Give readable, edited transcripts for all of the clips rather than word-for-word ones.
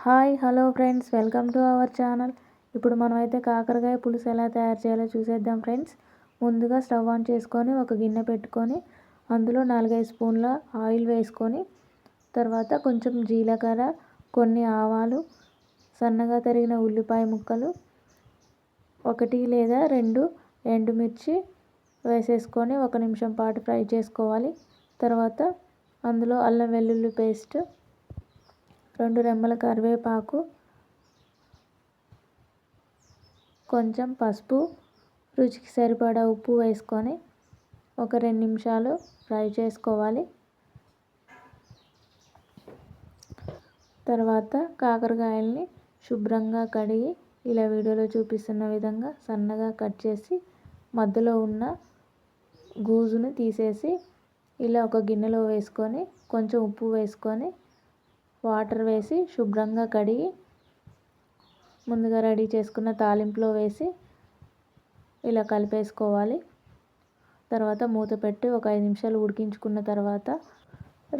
Hi hello friends, welcome to our channel. ఇప్పుడు మనమైతే కాకరకాయ పులుసు ఎలా తయారు చేయాలో చూసేద్దాం ఫ్రెండ్స్. ముందుగా స్టవ్ ఆన్ చేసుకొని ఒక గిన్నె పెట్టుకొని అందులో 4-5 స్పూన్ల ఆయిల్ వేసుకొని తర్వాత కొంచెం జీలకర్ర, కొన్ని ఆవాలు, సన్నగా తరిగిన ఉల్లిపాయ ముక్కలు, 1 లేదా 2 ఎండుమిర్చి వేసేసుకొని 1 నిమిషం పాటు ఫ్రై చేసుకోవాలి. తర్వాత అందులో అల్లం వెల్లుల్లి పేస్ట్, 2 రెమ్మల కరివేపాకు, కొంచెం పసుపు, రుచికి సరిపడా ఉప్పు వేసుకొని ఒక 2 నిమిషాలు ఫ్రై చేసుకోవాలి. తర్వాత కాకరకాయల్ని శుభ్రంగా కడిగి ఇలా వీడియోలో చూపిస్తున్న విధంగా సన్నగా కట్ చేసి మధ్యలో ఉన్న గూజును తీసేసి ఇలా ఒక గిన్నెలో వేసుకొని కొంచెం ఉప్పు వేసుకొని వాటర్ వేసి శుభ్రంగా కడిగి ముందుగా రెడీ చేసుకున్న తాలింపులో వేసి ఇలా కలిపేసుకోవాలి. తర్వాత మూత పెట్టి ఒక 5 నిమిషాలు ఉడికించుకున్న తర్వాత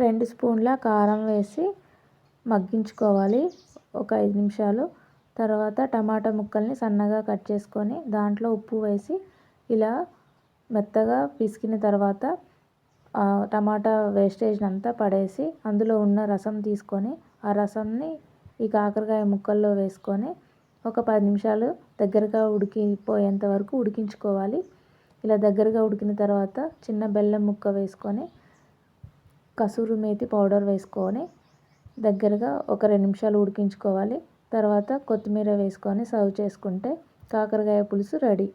2 స్పూన్ల కారం వేసి మగ్గించుకోవాలి ఒక 5 నిమిషాలు. తర్వాత టమాటా ముక్కల్ని సన్నగా కట్ చేసుకొని దాంట్లో ఉప్పు వేసి ఇలా మెత్తగా పిసికిన తర్వాత టమాటా వేస్టేజ్ అంతా పడేసి అందులో ఉన్న రసం తీసుకొని ఆ రసాన్ని ఈ కాకరకాయ ముక్కల్లో వేసుకొని ఒక 10 నిమిషాలు దగ్గరగా ఉడికిపోయేంత వరకు ఉడికించుకోవాలి. ఇలా దగ్గరగా ఉడికిన తర్వాత చిన్న బెల్లం ముక్క వేసుకొని కసూరి మేతి పౌడర్ వేసుకొని దగ్గరగా ఒక 2 నిమిషాలు ఉడికించుకోవాలి. తర్వాత కొత్తిమీర వేసుకొని సర్వ్ చేసుకుంటే కాకరకాయ పులుసు రెడీ.